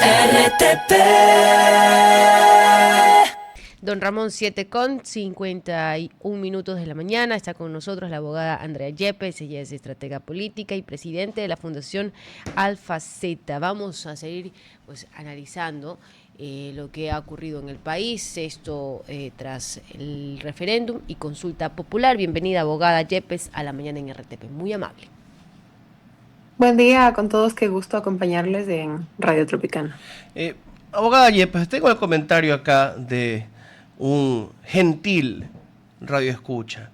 RTP. Don Ramón, 7:51 de la mañana, está con nosotros la abogada Andrea Yepes. Ella es estratega política y presidente de la Fundación Alfa Z. Vamos a seguir analizando lo que ha ocurrido en el país, esto tras el referéndum y consulta popular. Bienvenida, abogada Yepes, a la mañana en RTP. Muy amable. Buen día con todos, qué gusto acompañarles en Radio Tropicana. Abogada Yepes, tengo el comentario acá de un gentil radioescucha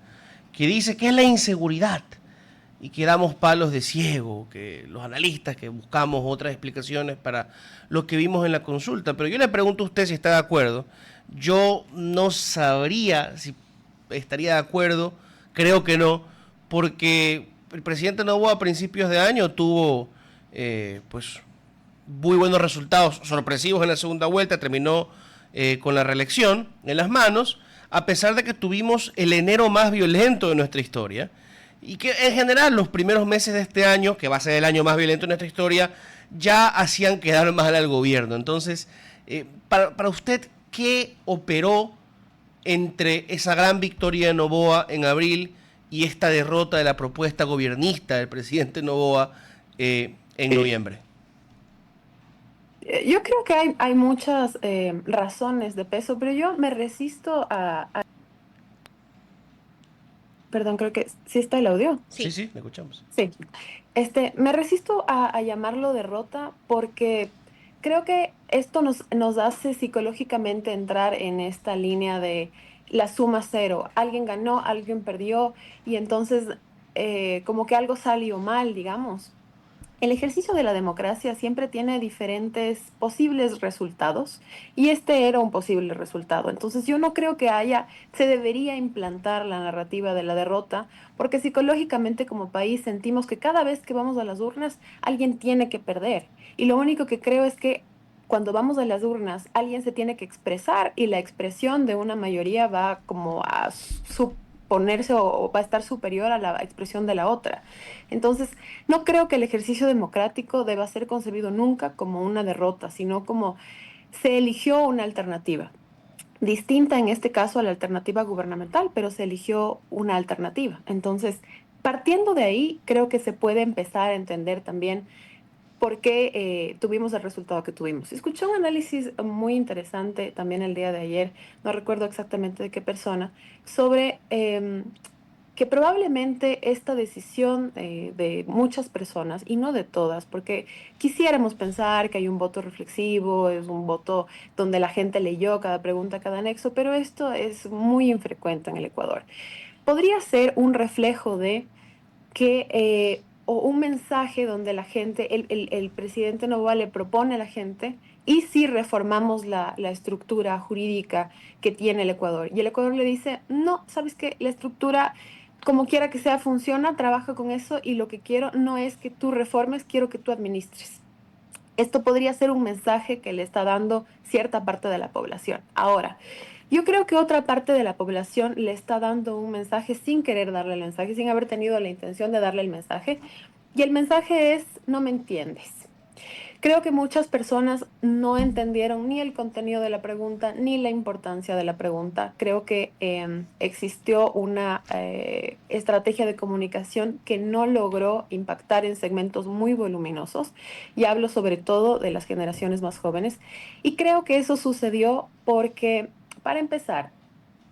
que dice que es la inseguridad y que damos palos de ciego, que los analistas que buscamos otras explicaciones para lo que vimos en la consulta. Pero yo le pregunto a usted si está de acuerdo. Yo no sabría si estaría de acuerdo, creo que no, porque el presidente Noboa a principios de año tuvo muy buenos resultados, sorpresivos en la segunda vuelta, terminó con la reelección en las manos, a pesar de que tuvimos el enero más violento de nuestra historia, y que en general los primeros meses de este año, que va a ser el año más violento de nuestra historia, ya hacían quedar mal al gobierno. Entonces, para usted, ¿qué operó entre esa gran victoria de Noboa en abril y esta derrota de la propuesta gobiernista del presidente Noboa en noviembre? Yo creo que hay muchas razones de peso, pero yo me resisto Perdón, creo que sí está el audio. Sí, sí, me escuchamos. Sí. Me resisto a llamarlo derrota porque creo que esto nos hace psicológicamente entrar en esta línea de la suma cero. Alguien ganó, alguien perdió y entonces como que algo salió mal, digamos. El ejercicio de la democracia siempre tiene diferentes posibles resultados y este era un posible resultado. Entonces yo no creo que se debería implantar la narrativa de la derrota porque psicológicamente como país sentimos que cada vez que vamos a las urnas alguien tiene que perder. Y lo único que creo es que cuando vamos a las urnas alguien se tiene que expresar y la expresión de una mayoría va como a suponerse o va a estar superior a la expresión de la otra. Entonces, no creo que el ejercicio democrático deba ser concebido nunca como una derrota, sino como se eligió una alternativa, distinta en este caso a la alternativa gubernamental, pero se eligió una alternativa. Entonces, partiendo de ahí, creo que se puede empezar a entender también por qué tuvimos el resultado que tuvimos. Escuché un análisis muy interesante también el día de ayer, no recuerdo exactamente de qué persona, sobre que probablemente esta decisión de muchas personas, y no de todas, porque quisiéramos pensar que hay un voto reflexivo, es un voto donde la gente leyó cada pregunta, cada anexo, pero esto es muy infrecuente en el Ecuador. Podría ser un reflejo de que, o un mensaje donde la gente, el presidente Noboa le propone a la gente, y si reformamos la estructura jurídica que tiene el Ecuador. Y el Ecuador le dice, no, ¿sabes qué? La estructura, como quiera que sea, funciona, trabaja con eso y lo que quiero no es que tú reformes, quiero que tú administres. Esto podría ser un mensaje que le está dando cierta parte de la población. Ahora, yo creo que otra parte de la población le está dando un mensaje sin querer darle el mensaje, sin haber tenido la intención de darle el mensaje. Y el mensaje es, no me entiendes. Creo que muchas personas no entendieron ni el contenido de la pregunta ni la importancia de la pregunta. Creo que existió una estrategia de comunicación que no logró impactar en segmentos muy voluminosos y hablo sobre todo de las generaciones más jóvenes. Y creo que eso sucedió porque, para empezar,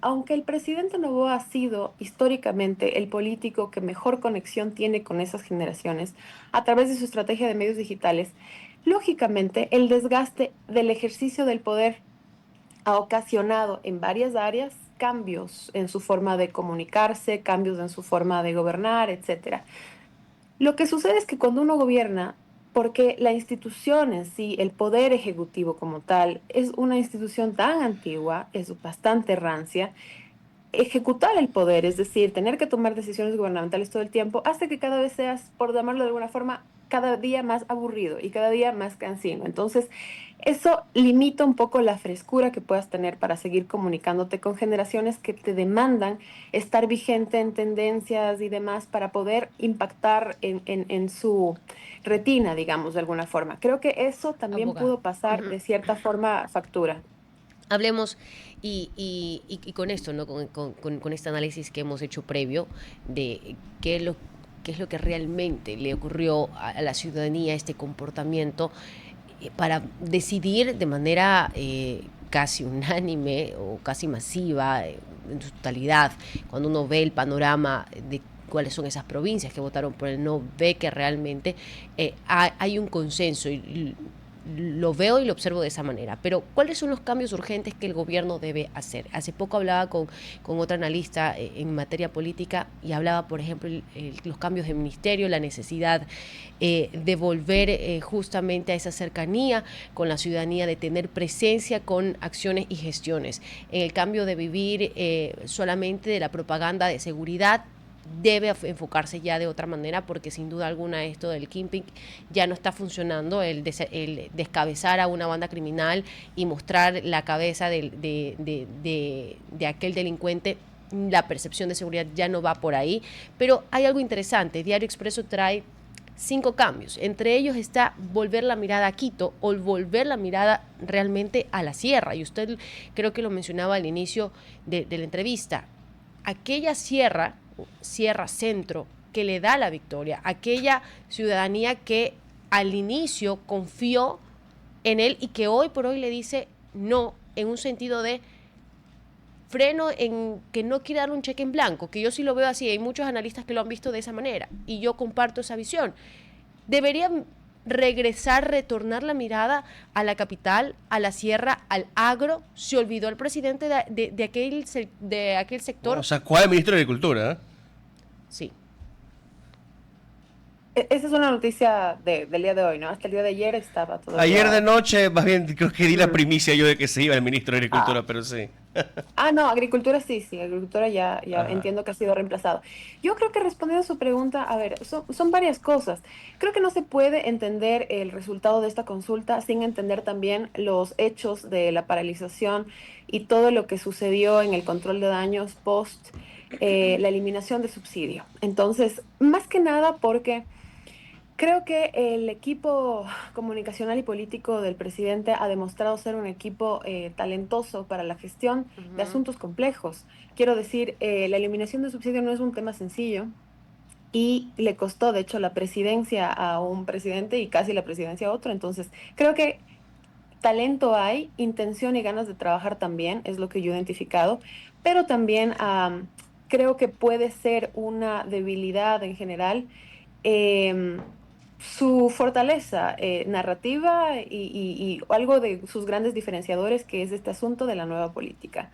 aunque el presidente Noboa ha sido históricamente el político que mejor conexión tiene con esas generaciones a través de su estrategia de medios digitales, lógicamente el desgaste del ejercicio del poder ha ocasionado en varias áreas cambios en su forma de comunicarse, cambios en su forma de gobernar, etcétera. Lo que sucede es que cuando uno gobierna, porque la institución en sí, el poder ejecutivo como tal, es una institución tan antigua, es bastante rancia, ejecutar el poder, es decir, tener que tomar decisiones gubernamentales todo el tiempo, hace que cada vez seas, por llamarlo de alguna forma, cada día más aburrido y cada día más cansino. Entonces, eso limita un poco la frescura que puedas tener para seguir comunicándote con generaciones que te demandan estar vigente en tendencias y demás para poder impactar en su retina, digamos, de alguna forma. Creo que eso también Abogada. pudo pasar de cierta forma factura. Hablemos y con esto, ¿no? Con este análisis que hemos hecho previo de qué es lo que realmente le ocurrió a la ciudadanía, este comportamiento, para decidir de manera casi unánime o casi masiva en su totalidad, cuando uno ve el panorama de cuáles son esas provincias que votaron por el no, ve que realmente hay un consenso y lo veo y lo observo de esa manera. Pero, ¿cuáles son los cambios urgentes que el gobierno debe hacer? Hace poco hablaba con otra analista en materia política y hablaba, por ejemplo, los cambios de ministerio, la necesidad de volver justamente a esa cercanía con la ciudadanía, de tener presencia con acciones y gestiones. En el cambio de vivir solamente de la propaganda de seguridad, debe enfocarse ya de otra manera, porque sin duda alguna esto del kingpin ya no está funcionando, el descabezar a una banda criminal y mostrar la cabeza de aquel delincuente. La percepción de seguridad ya no va por ahí, pero hay algo interesante. Diario Expreso trae 5 cambios, entre ellos está volver la mirada a Quito o volver la mirada realmente a la sierra, y usted creo que lo mencionaba al inicio de la entrevista. Aquella sierra centro que le da la victoria, aquella ciudadanía que al inicio confió en él y que hoy por hoy le dice no, en un sentido de freno, en que no quiere darle un cheque en blanco, que yo sí lo veo así, hay muchos analistas que lo han visto de esa manera y yo comparto esa visión. Deberían retornar la mirada a la capital, a la sierra, al agro. Se olvidó el presidente de aquel sector. O sea, ¿cuál ministro de Agricultura? Sí. Esa es una noticia del día de hoy, ¿no? Hasta el día de ayer estaba todo. Ayer de noche, más bien, creo que di la primicia yo de que se iba el ministro de Agricultura, pero sí. No, agricultura sí, agricultura ya entiendo que ha sido reemplazado. Yo creo que respondiendo a su pregunta, a ver, son varias cosas. Creo que no se puede entender el resultado de esta consulta sin entender también los hechos de la paralización y todo lo que sucedió en el control de daños post la eliminación del subsidio. Entonces, más que nada porque creo que el equipo comunicacional y político del presidente ha demostrado ser un equipo talentoso para la gestión de asuntos complejos. Quiero decir, la eliminación del subsidio no es un tema sencillo y le costó, de hecho, la presidencia a un presidente y casi la presidencia a otro. Entonces, creo que talento hay, intención y ganas de trabajar también, es lo que yo he identificado, pero también creo que puede ser una debilidad en general. Su fortaleza narrativa y algo de sus grandes diferenciadores, que es este asunto de la nueva política.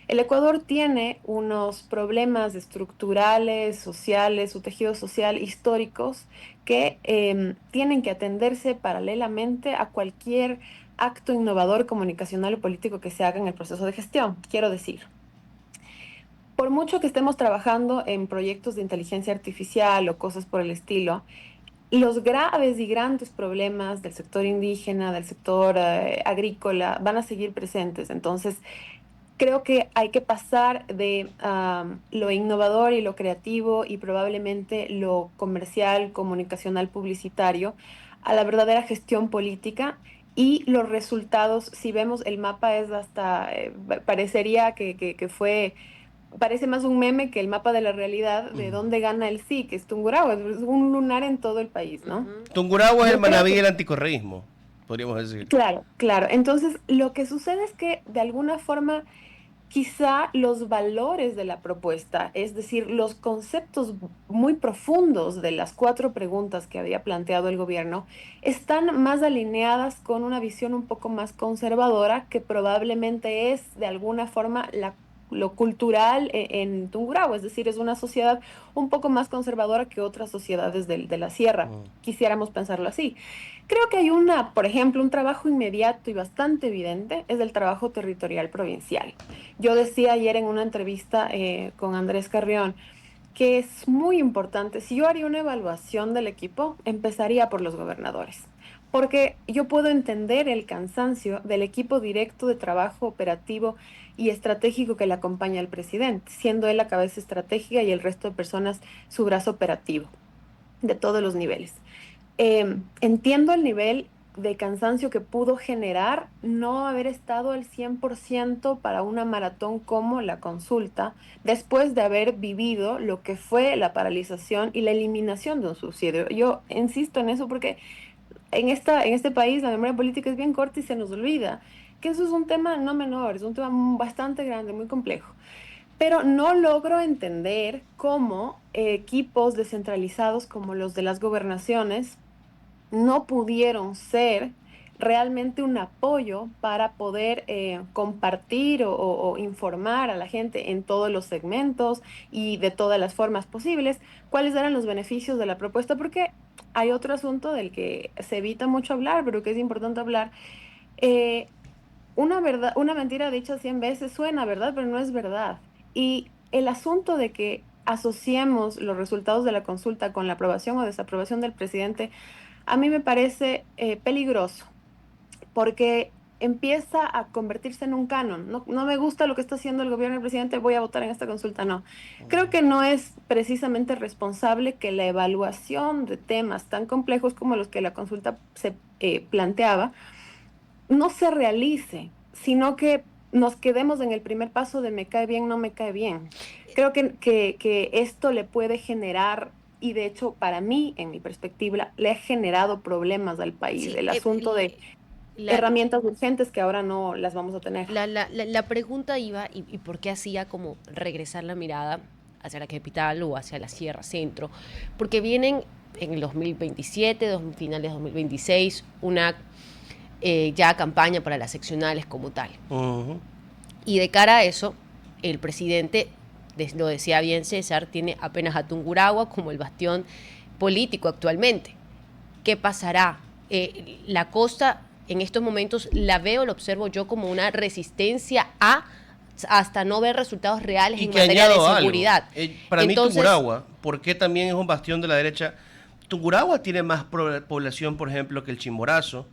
El Ecuador tiene unos problemas estructurales, sociales, su tejido social históricos que tienen que atenderse paralelamente a cualquier acto innovador comunicacional o político que se haga en el proceso de gestión. Quiero decir, por mucho que estemos trabajando en proyectos de inteligencia artificial o cosas por el estilo, los graves y grandes problemas del sector indígena, del sector agrícola, van a seguir presentes. Entonces, creo que hay que pasar de lo innovador y lo creativo y probablemente lo comercial, comunicacional, publicitario, a la verdadera gestión política. Y los resultados, si vemos el mapa, es hasta, parecería que fue... Parece más un meme que el mapa de la realidad de dónde gana el sí, que es Tungurahua, es un lunar en todo el país, ¿no? Tungurahua es el Manabí del anticorreísmo, podríamos decir. Claro, claro. Entonces, lo que sucede es que de alguna forma quizá los valores de la propuesta, es decir, los conceptos muy profundos de las 4 preguntas que había planteado el gobierno, están más alineadas con una visión un poco más conservadora, que probablemente es de alguna forma lo cultural en Tungurahua, es decir, es una sociedad un poco más conservadora que otras sociedades de la sierra, quisiéramos pensarlo así. Creo que hay por ejemplo, un trabajo inmediato y bastante evidente, es el trabajo territorial provincial. Yo decía ayer en una entrevista con Andrés Carrión que es muy importante. Si yo haría una evaluación del equipo, empezaría por los gobernadores, porque yo puedo entender el cansancio del equipo directo de trabajo operativo y estratégico que le acompaña al presidente, siendo él la cabeza estratégica y el resto de personas su brazo operativo de todos los niveles. Entiendo el nivel de cansancio que pudo generar no haber estado al 100% para una maratón como la consulta, después de haber vivido lo que fue la paralización y la eliminación de un subsidio. Yo insisto en eso porque en este país la memoria política es bien corta y se nos olvida que eso es un tema no menor, es un tema bastante grande, muy complejo. Pero no logro entender cómo equipos descentralizados como los de las gobernaciones no pudieron ser realmente un apoyo para poder compartir o informar a la gente en todos los segmentos y de todas las formas posibles cuáles eran los beneficios de la propuesta, porque hay otro asunto del que se evita mucho hablar, pero que es importante hablar. Eh, una verdad, una mentira dicha 100 veces suena verdad, pero no es verdad. Y el asunto de que asociemos los resultados de la consulta con la aprobación o desaprobación del presidente, a mí me parece peligroso, porque empieza a convertirse en un canon. No, no me gusta lo que está haciendo el gobierno del presidente, voy a votar en esta consulta. No. Creo que no es precisamente responsable que la evaluación de temas tan complejos como los que la consulta se planteaba, no se realice, sino que nos quedemos en el primer paso de me cae bien, no me cae bien. Creo que esto le puede generar, y de hecho para mí, en mi perspectiva, le ha generado problemas al país. Sí, El asunto de la, herramientas urgentes que ahora no las vamos a tener. la pregunta iba, y por qué hacía como regresar la mirada hacia la capital o hacia la Sierra Centro, porque vienen en el 2027, finales de 2026, una ya campaña para las seccionales como tal. Uh-huh. Y de cara a eso, el presidente, lo decía bien César, tiene apenas a Tungurahua como el bastión político actualmente. ¿Qué pasará? La costa en estos momentos la veo, la observo yo como una resistencia hasta no ver resultados reales en materia de seguridad. Para mí Tungurahua, ¿por qué también es un bastión de la derecha? Tungurahua tiene más población, por ejemplo, que el Chimborazo,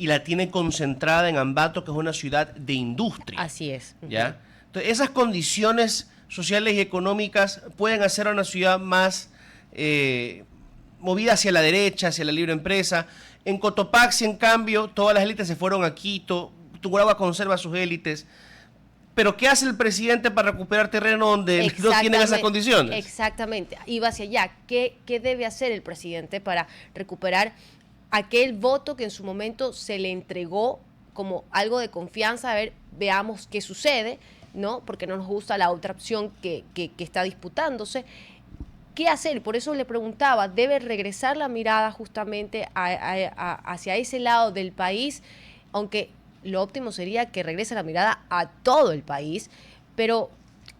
y la tiene concentrada en Ambato, que es una ciudad de industria. Así es. ¿Ya? Entonces, esas condiciones sociales y económicas pueden hacer a una ciudad más movida hacia la derecha, hacia la libre empresa. En Cotopaxi, en cambio, todas las élites se fueron a Quito, Tungurahua conserva sus élites. Pero ¿qué hace el presidente para recuperar terreno donde no tienen esas condiciones? Exactamente, iba hacia allá. ¿Qué debe hacer el presidente para recuperar aquel voto que en su momento se le entregó como algo de confianza? A ver, veamos qué sucede, ¿no? Porque no nos gusta la otra opción que está disputándose. ¿Qué hacer? Por eso le preguntaba, ¿debe regresar la mirada justamente hacia ese lado del país? Aunque lo óptimo sería que regrese la mirada a todo el país, pero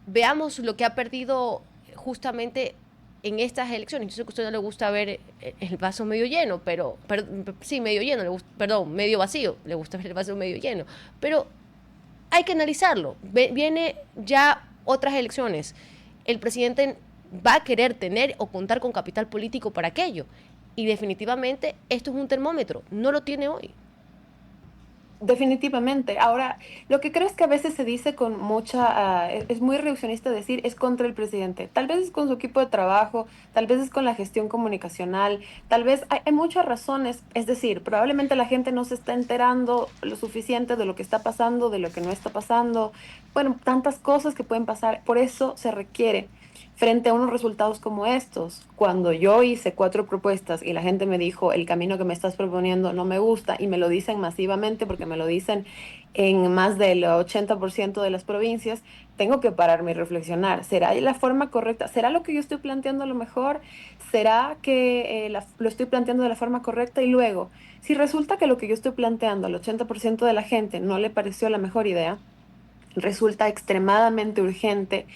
veamos lo que ha perdido justamente en estas elecciones. Yo sé que a usted no le gusta ver el vaso medio lleno, sí, medio lleno, medio vacío, le gusta ver el vaso medio lleno, pero hay que analizarlo. Viene ya otras elecciones. El presidente va a querer tener o contar con capital político para aquello, y definitivamente esto es un termómetro, no lo tiene hoy. Definitivamente. Ahora, lo que creo es que a veces se dice con mucha, es muy reduccionista decir es contra el presidente. Tal vez es con su equipo de trabajo, tal vez es con la gestión comunicacional, tal vez hay muchas razones. Es decir, probablemente la gente no se está enterando lo suficiente de lo que está pasando, de lo que no está pasando. Bueno, tantas cosas que pueden pasar. Por eso se requiere, frente a unos resultados como estos, cuando yo hice 4 propuestas y la gente me dijo, el camino que me estás proponiendo no me gusta, y me lo dicen masivamente porque me lo dicen en más del 80% de las provincias, tengo que pararme y reflexionar. ¿Será la forma correcta? ¿Será lo que yo estoy planteando lo mejor? ¿Será que lo estoy planteando de la forma correcta? Y luego, si resulta que lo que yo estoy planteando al 80% de la gente no le pareció la mejor idea, resulta extremadamente urgente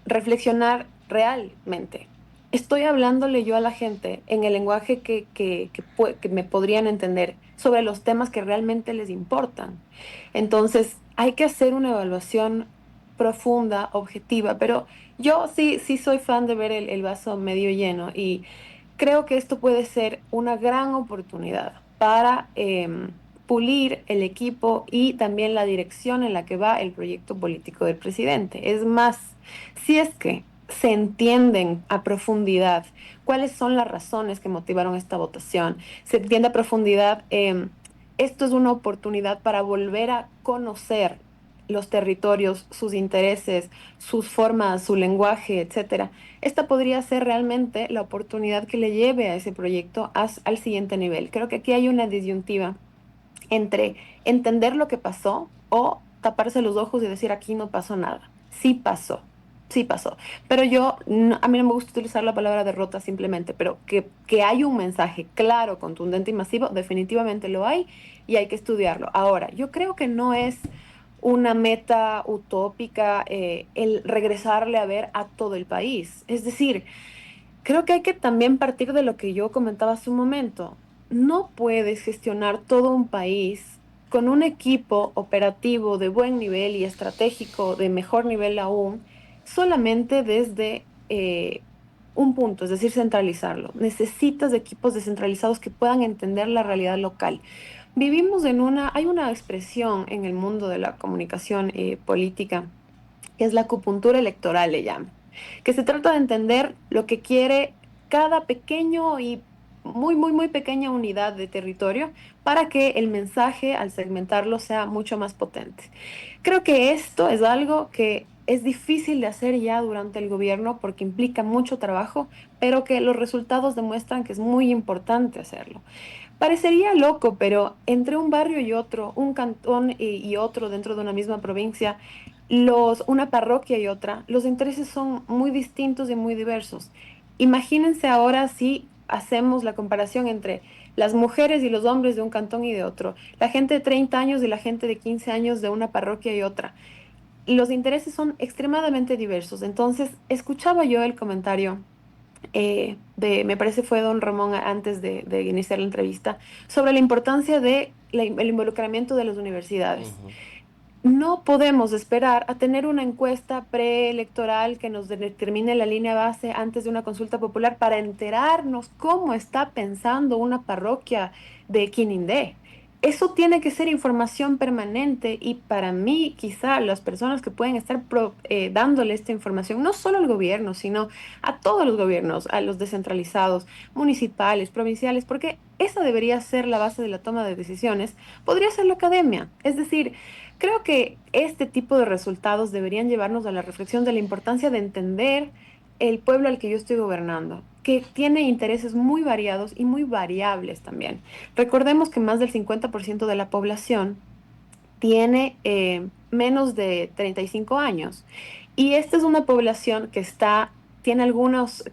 reflexionar realmente. Estoy hablándole yo a la gente en el lenguaje que me podrían entender sobre los temas que realmente les importan. Entonces, hay que hacer una evaluación profunda, objetiva, pero yo sí soy fan de ver el vaso medio lleno y creo que esto puede ser una gran oportunidad para pulir el equipo y también la dirección en la que va el proyecto político del presidente. Es más, si es que se entienden a profundidad cuáles son las razones que motivaron esta votación, se entiende a profundidad, esto es una oportunidad para volver a conocer los territorios, sus intereses, sus formas, su lenguaje, etcétera. Esta podría ser realmente la oportunidad que le lleve a ese proyecto al siguiente nivel. Creo que aquí hay una disyuntiva entre entender lo que pasó o taparse los ojos y decir aquí no pasó nada. Sí pasó, sí pasó. Pero a mí no me gusta utilizar la palabra derrota simplemente, pero que hay un mensaje claro, contundente y masivo, definitivamente lo hay y hay que estudiarlo. Ahora, yo creo que no es una meta utópica el regresarle a ver a todo el país. Es decir, creo que hay que también partir de lo que yo comentaba hace un momento. No puedes gestionar todo un país con un equipo operativo de buen nivel y estratégico de mejor nivel aún, solamente desde un punto, es decir, centralizarlo. Necesitas de equipos descentralizados que puedan entender la realidad local. Hay una expresión en el mundo de la comunicación política que es la acupuntura electoral, le llaman, que se trata de entender lo que quiere cada pequeño y muy pequeña unidad de territorio para que el mensaje al segmentarlo sea mucho más potente. Creo que esto es algo que es difícil de hacer ya durante el gobierno porque implica mucho trabajo, pero que los resultados demuestran que es muy importante hacerlo. Parecería loco, pero entre un barrio y otro, un cantón y otro dentro de una misma provincia, una parroquia y otra, los intereses son muy distintos y muy diversos. Imagínense ahora si hacemos la comparación entre las mujeres y los hombres de un cantón y de otro, la gente de 30 años y la gente de 15 años de una parroquia y otra. Los intereses son extremadamente diversos. Entonces, escuchaba yo el comentario me parece fue don Ramón antes de iniciar la entrevista, sobre la importancia de el involucramiento de las universidades. Ujú. No podemos esperar a tener una encuesta preelectoral que nos determine la línea base antes de una consulta popular para enterarnos cómo está pensando una parroquia de Quinindé. Eso tiene que ser información permanente y para mí quizá las personas que pueden estar dándole esta información, no solo al gobierno, sino a todos los gobiernos, a los descentralizados, municipales, provinciales, porque esa debería ser la base de la toma de decisiones, podría ser la academia. Es decir, creo que este tipo de resultados deberían llevarnos a la reflexión de la importancia de entender el pueblo al que yo estoy gobernando, que tiene intereses muy variados y muy variables también. Recordemos que más del 50% de la población tiene menos de 35 años. Y esta es una población que tiene algunos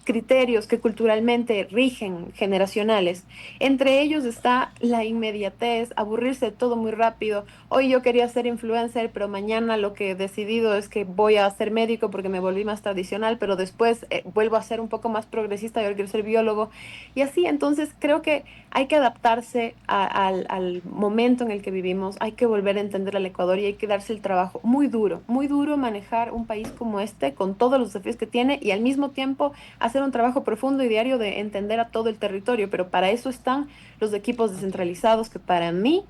criterios que culturalmente rigen generacionales. Entre ellos está la inmediatez, aburrirse de todo muy rápido. Hoy yo quería ser influencer, pero mañana lo que he decidido es que voy a ser médico porque me volví más tradicional, pero después vuelvo a ser un poco más progresista y ahora quiero ser biólogo. Y así, entonces creo que hay que adaptarse al momento en el que vivimos, hay que volver a entender al Ecuador y hay que darse el trabajo muy duro manejar un país como este con todos los desafíos que tiene y al mismo tiempo hacer un trabajo profundo y diario de entender a todo el territorio, pero para eso están los equipos descentralizados que para mí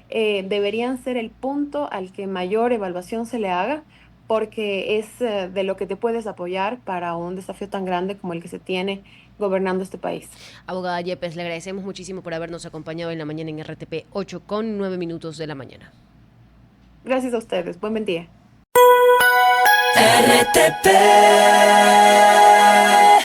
deberían ser el punto al que mayor evaluación se le haga porque es de lo que te puedes apoyar para un desafío tan grande como el que se tiene gobernando este país. Abogada Yepes, le agradecemos muchísimo por habernos acompañado en la mañana en RTP 8:09 de la mañana. Gracias a ustedes. Buen día. RTP